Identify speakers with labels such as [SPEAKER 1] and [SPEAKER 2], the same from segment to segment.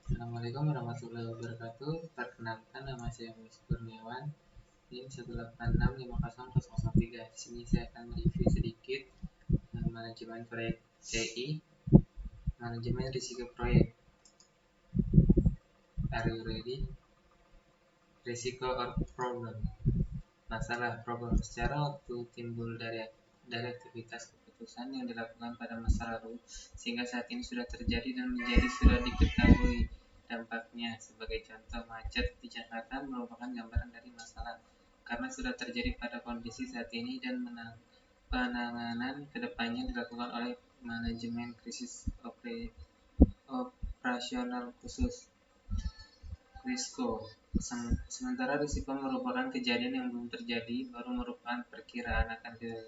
[SPEAKER 1] Assalamualaikum warahmatullahi wabarakatuh. Perkenalkan, nama saya Muhammad Kurniawan. NIM 1865003. Di sini saya akan mereview sedikit manajemen proyek TI, manajemen risiko proyek. Are you ready? Risiko or problem. Masalah problem secara waktu timbul dari aktivitas keputusan yang dilakukan pada masa lalu sehingga saat ini sudah terjadi dan menjadi sudah diketahui dampaknya. Sebagai contoh, macet di Jakarta merupakan gambaran dari masalah karena sudah terjadi pada kondisi saat ini dan penanganan kedepannya dilakukan oleh manajemen krisis operasional khusus. Risiko. Sementara risiko merupakan kejadian yang belum terjadi, baru merupakan perkiraan akan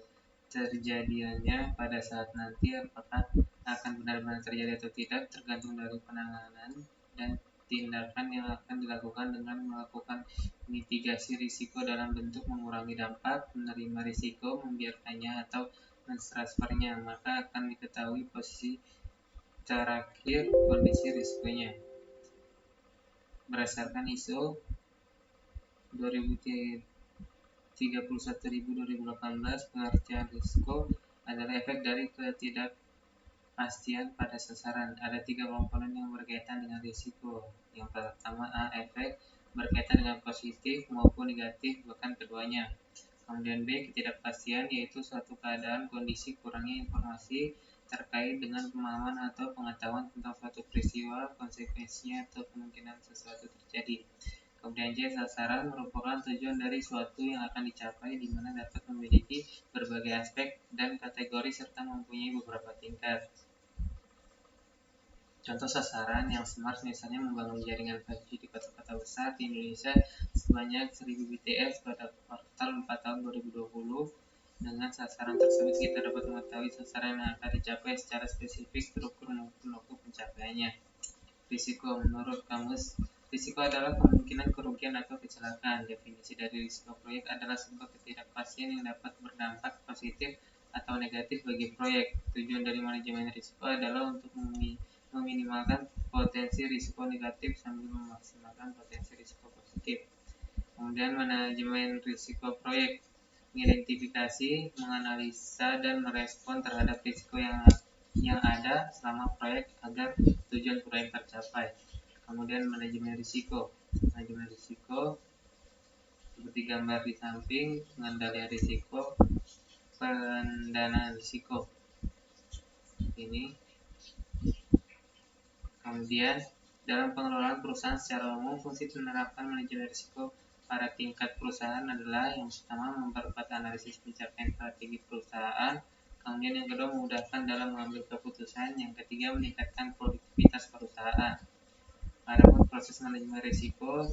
[SPEAKER 1] terjadiannya pada saat nanti. Apakah akan benar-benar terjadi atau tidak tergantung dari penanganan dan tindakan yang akan dilakukan dengan melakukan mitigasi risiko dalam bentuk mengurangi dampak, menerima risiko, membiarkannya, atau mentransfernya. Maka akan diketahui posisi terakhir kondisi risikonya. Berdasarkan ISO 31.2018, pengertian risiko adalah efek dari ketidakpastian pada sasaran. Ada 3 komponen yang berkaitan dengan risiko. Yang pertama, A. Efek berkaitan dengan positif maupun negatif, bahkan keduanya. Kemudian B. Ketidakpastian, yaitu suatu keadaan, kondisi, kurangnya informasi terkait dengan pemahaman atau pengetahuan tentang suatu peristiwa, konsekuensinya, atau kemungkinan sesuatu terjadi. Kemudian C. Sasaran merupakan tujuan dari suatu yang akan dicapai, di mana dapat memiliki berbagai aspek dan kategori serta mempunyai beberapa tingkat. Contoh sasaran yang smart misalnya membangun jaringan 5G di kota-kota besar di Indonesia sebanyak 1000 BTS pada kuartal 4 tahun 2020. Dengan sasaran tersebut kita dapat mengetahui sasaran yang akan dicapai secara spesifik, struktur maupun waktu pencapaiannya. Risiko. Menurut kamus, risiko adalah kemungkinan kerugian atau kecelakaan. Definisi dari risiko proyek adalah sebuah ketidakpastian yang dapat berdampak positif atau negatif bagi proyek. Tujuan dari manajemen risiko adalah untuk meminimalkan potensi risiko negatif sambil memaksimalkan potensi risiko positif. Kemudian manajemen risiko proyek mengidentifikasi, menganalisa, dan merespon terhadap risiko yang ada selama proyek agar tujuan proyek tercapai. Kemudian manajemen risiko. Manajemen risiko seperti gambar di samping, pengendalian risiko, pendanaan risiko. Ini. Kemudian dalam pengelolaan perusahaan secara umum, fungsi penerapan manajemen risiko pada tingkat perusahaan adalah yang pertama memperkuat analisis pencapaian strategi perusahaan, kemudian yang kedua memudahkan dalam mengambil keputusan, yang ketiga meningkatkan produktivitas perusahaan. Adapun proses manajemen risiko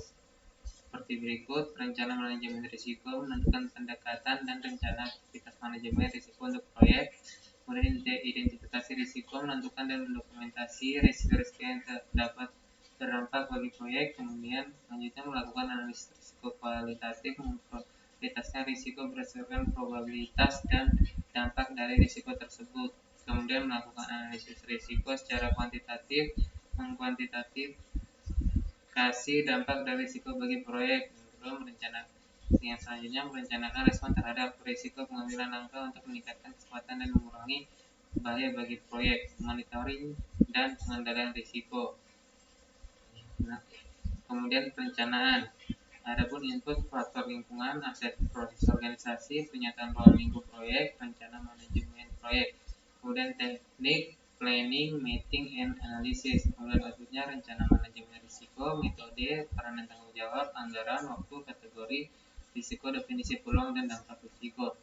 [SPEAKER 1] seperti berikut. Rencana manajemen risiko menentukan pendekatan dan rencana aktivitas manajemen risiko untuk proyek. Kemudian identifikasi risiko, menentukan dan mendokumentasi risiko-risiko yang dapat berdampak bagi proyek. Kemudian selanjutnya melakukan analisis risiko kualitatif, memprioritaskan risiko berdasarkan probabilitas dan dampak dari risiko tersebut. Kemudian melakukan analisis risiko secara kuantitatif, mengkuantitatif kasih dampak dari risiko bagi proyek. Yang selanjutnya merencanakan respon terhadap risiko, pengambilan langkah untuk meningkatkan kecepatan dan mengurangi bahaya bagi proyek, monitoring dan pengendalian risiko. Nah, kemudian perencanaan. Adapun input faktor lingkungan, aset proses organisasi, pernyataan ruang lingkup proyek, rencana manajemen proyek. Kemudian teknik, planning, meeting, and analysis. Kemudian outputnya rencana manajemen risiko, metode, peran dan tanggung jawab, anggaran, waktu, kategori risiko, definisi peluang dan dampak risiko.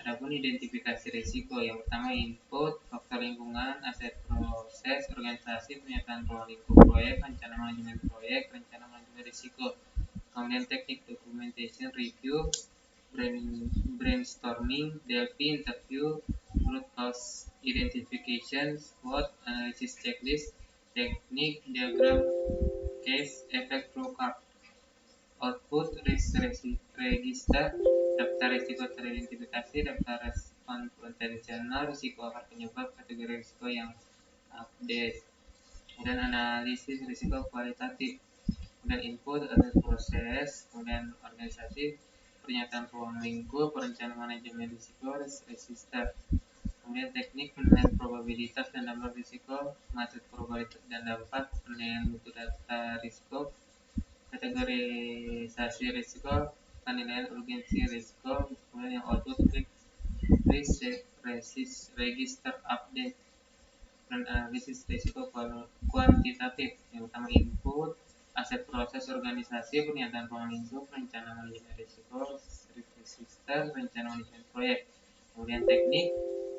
[SPEAKER 1] Adapun identifikasi risiko, yang pertama input, faktor lingkungan, aset proses organisasi, pernyataan ruang lingkup proyek, rencana manajemen proyek, rencana manajemen risiko. Kemudian teknik, documentation, review, brainstorming, Delphi, interview, root cause identification, SWOT, analysis checklist, teknik, diagram, case, effect flowchart. Output, risk register, daftar risiko teridentifikasi, daftar respon potensial, risiko akar penyebab, kategori risiko yang update. kemudian analisis risiko kualitatif, kemudian input atau proses, kemudian organisasi, pernyataan ruang lingkup, perencanaan manajemen risiko, register, kemudian teknik penilaian probabilitas dan dampak risiko, matriks probabilitas dan dampak, penilaian mutu data risiko, kategorisasi risiko, penilaian urgensi risiko, kemudian yang output risk register update, dan analisis risiko kuantitatif, yang utama input, aset proses organisasi, pernyataan ruang lingkup, rencana manajemen risiko, register, rencana manajemen proyek, kemudian teknik,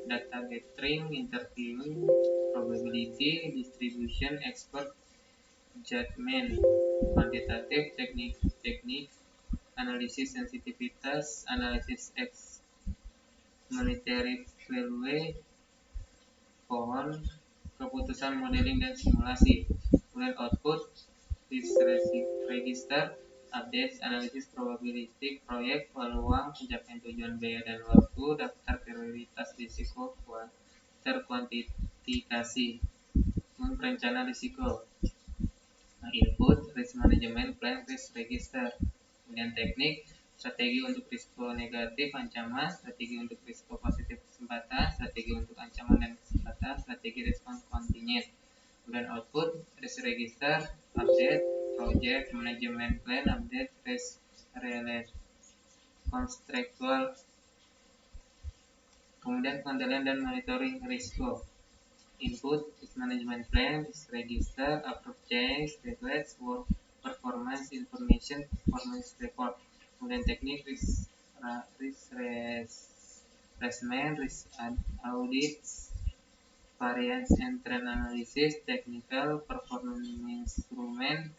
[SPEAKER 1] data gathering, interviewing, probability, distribution, expert judgment, kuantitatif, teknik, analisis sensitivitas, analisis X, monetary value, pohon, keputusan modeling dan simulasi, kemudian output, register, updates, analisis probabilistik, proyek, peluang, pencapaian tujuan biaya dan waktu, daftar prioritas risiko, terkuantifikasi, perencanaan risiko, input, risk management plan, risk register, kemudian teknik, strategi untuk risiko negatif ancaman, strategi untuk risiko positif kesempatan, strategi untuk ancaman dan kesempatan, strategi respons kontingen, kemudian output, risk register, update, project, management plan, update, risk related, contractual, kemudian pengendalian dan monitoring risiko, input, risk management plan, risk register, approve change, request, work performance information, performance report, kemudian teknik, risk assessment, risk audits, variance and trend analysis, technical, performance instrument,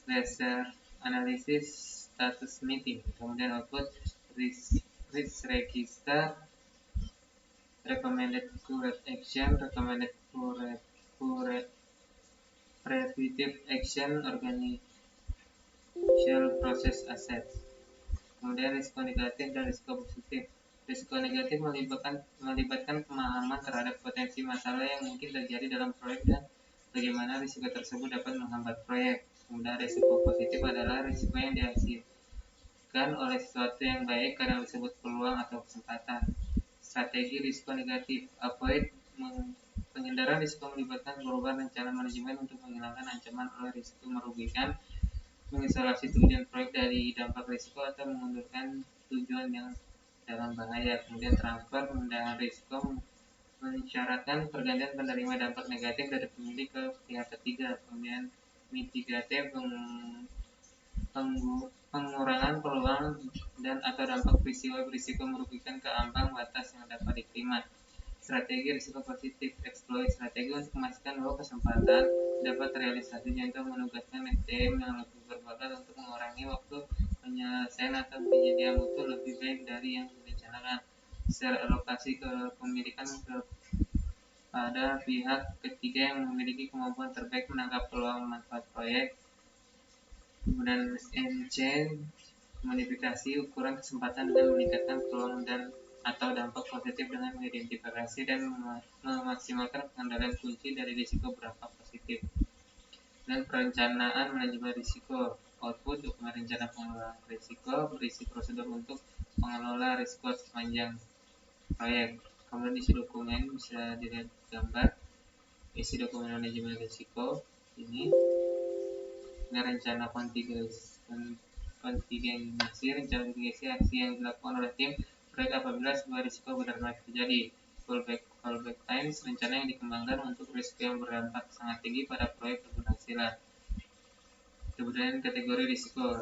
[SPEAKER 1] reserve analysis, status meeting, kemudian output, risk register, recommended correct action, recommended preventive action, organizational process asset, kemudian risiko negatif dan risiko positif. Risiko negatif melibatkan pemahaman terhadap potensi masalah yang mungkin terjadi dalam proyek dan bagaimana risiko tersebut dapat menghambat proyek. Kemudian risiko positif adalah risiko yang dihasilkan oleh sesuatu yang baik karena disebut peluang atau kesempatan. Strategi risiko negatif, avoid, pengindaran risiko melibatkan perubahan rencana manajemen untuk menghilangkan ancaman oleh risiko merugikan, mengisolasi tujuan proyek dari dampak risiko atau mengundurkan tujuan yang dalam bahaya. Kemudian transfer, pengendalian risiko mensyaratkan pergantian penerima dampak negatif dari pemilik ke pihak ketiga. Kemudian mitigatif, pengurangan peluang dan atau dampak peristiwa berisiko merugikan ke ambang batas yang dapat diterima. Strategi risiko positif, exploit, strategi untuk memastikan bahwa kesempatan dapat terrealisasi, contoh menugaskan SDM yang lebih berbakat untuk mengurangi waktu penyelesaian atau penyediaan mutu lebih baik dari yang direncanakan. Secara alokasi kepemilikan kepada pihak ketiga yang memiliki kemampuan terbaik menangkap peluang manfaat proyek. Kemudian enchain, modifikasi ukuran kesempatan dengan meningkatkan peluang dan atau dampak positif dengan mengidentifikasi dan memaksimalkan pengendalian kunci dari risiko berdampak positif. Dan perencanaan manajemen risiko, output dokumen rencana pengelolaan risiko, berisi prosedur untuk mengelola risiko sepanjang proyek. Kemudian isi dokumen bisa dilihat gambar, isi dokumen manajemen risiko ini. Dengan rencana kontingensi, rencana mitigasi aksi yang dilakukan oleh tim proyek apabila sebuah risiko benar-benar terjadi. Fallback times, rencana yang dikembangkan untuk risiko yang berdampak sangat tinggi pada proyek keberhasilan. Kemudian kategori risiko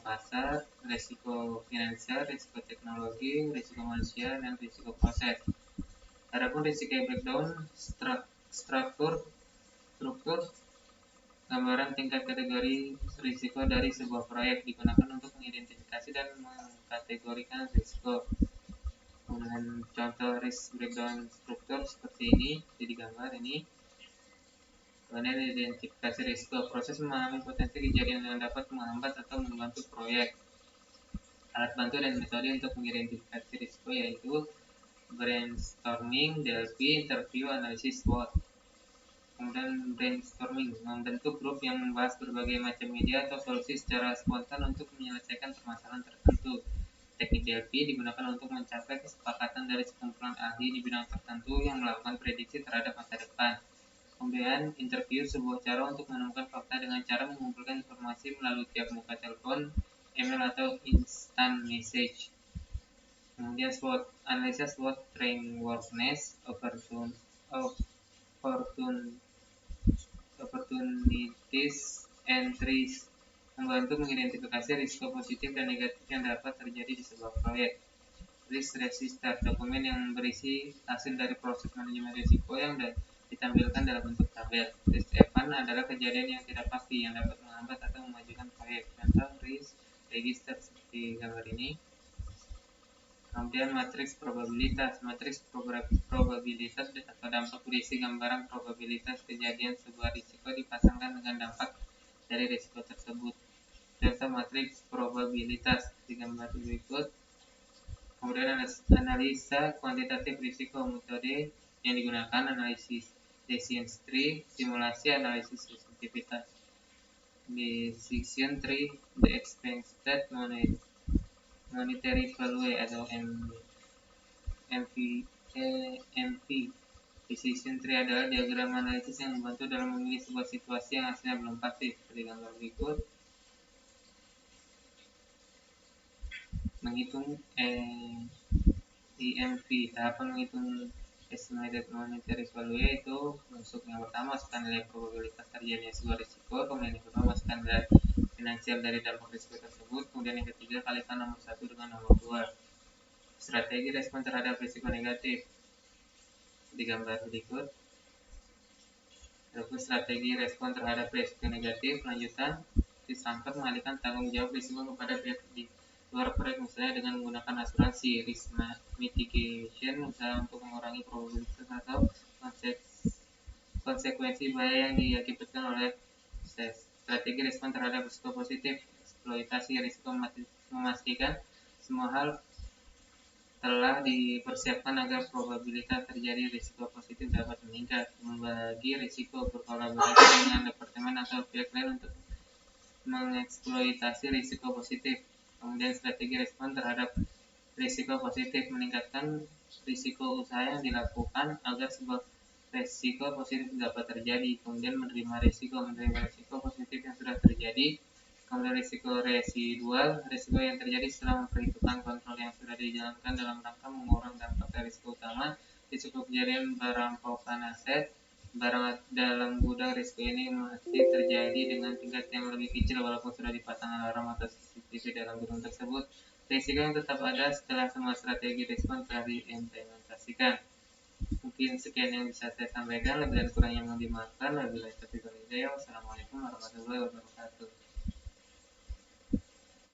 [SPEAKER 1] pasar, risiko finansial, risiko teknologi, risiko manusia, dan risiko proses. Adapun risiko breakdown, struktur, gambaran tingkat kategori risiko dari sebuah proyek digunakan untuk mengidentifikasi dan mengkategorikan risiko. Kemudian contoh risk breakdown struktur seperti ini, jadi gambar ini. Kemudian identifikasi risiko, proses memahami potensi kejadian yang dapat menghambat atau membantu proyek. Alat bantu dan metode untuk mengidentifikasi risiko yaitu brainstorming, Delphi, interview, analisis SWOT. Kemudian brainstorming, membentuk grup yang membahas berbagai macam ide atau solusi secara spontan untuk menyelesaikan permasalahan tertentu. Teknik DLP digunakan untuk mencapai kesepakatan dari sekumpulan ahli di bidang tertentu yang melakukan prediksi terhadap masa depan. Kemudian interview, sebuah cara untuk menemukan fakta dengan cara mengumpulkan informasi melalui tiap muka telepon, email atau instant message. Kemudian SWOT, analisa SWOT, trustworthiness, opportunities and risks, membantu mengidentifikasi risiko positif dan negatif yang dapat terjadi di sebuah proyek. Risk register, dokumen yang berisi hasil dari proses manajemen risiko yang ditampilkan dalam bentuk tabel. Risk event adalah kejadian yang tidak pasti yang dapat menghambat atau memajukan proyek. Contoh risk register seperti gambar ini. Kemudian matriks probabilitas. Matriks probabilitas atau dampak berisi gambaran probabilitas kejadian sebuah risiko dipasangkan dengan dampak dari risiko tersebut. Contoh matriks probabilitas di gambar berikut. Kemudian analisa kuantitatif risiko, metode yang digunakan analisis decision tree, simulasi, analisis sensitivitas. Decision tree, the expected monetary value atau MP. Decision tree adalah diagram analisis yang membantu dalam memilih sebuah situasi yang hasilnya belum pasti. Seperti gambar berikut. Menghitung EMV, tahapan menghitung estimated monetary value itu masuk yang pertama masukkan nilai probabilitas terjadinya sebuah risiko, kemudian yang kedua masukkan nilai finansial dari dampak risiko tersebut, kemudian yang ketiga kalikan nomor 1 dengan nomor 2. Strategi respon terhadap risiko negatif di gambar berikut. Terus strategi respon terhadap risiko negatif lanjutan disangka mengalihkan tanggung jawab risiko kepada pihak di luar proyek, misalnya dengan menggunakan asuransi, risk mitigation, usaha untuk mengurangi probabilitas atau konsekuensi bahaya yang diakibatkan oleh strategi respon terhadap risiko positif, eksploitasi risiko, memastikan semua hal telah dipersiapkan agar probabilitas terjadi risiko positif dapat meningkat, membagi risiko, berkolaborasi dengan departemen atau pihak lain untuk mengeksploitasi risiko positif. Kemudian strategi respon terhadap risiko positif, meningkatkan risiko usaha yang dilakukan agar sebuah risiko positif dapat terjadi. Kemudian menerima risiko positif yang sudah terjadi. Kemudian risiko residual, risiko yang terjadi setelah memperhitungkan kontrol yang sudah dijalankan dalam rangka mengurangi dampak dari risiko utama. Risiko kejadian perampokan aset barang dalam gudang, risiko ini masih terjadi dengan tingkat yang lebih kecil walaupun sudah dipasang alarm atau CCTV dalam gudang tersebut. Risiko yang tetap ada setelah semua strategi respon telah diimplementasikan. Mungkin sekian yang bisa saya sampaikan, lebih dan kurangnya mohon dimaafkan. Wassalamualaikum warahmatullahi wabarakatuh.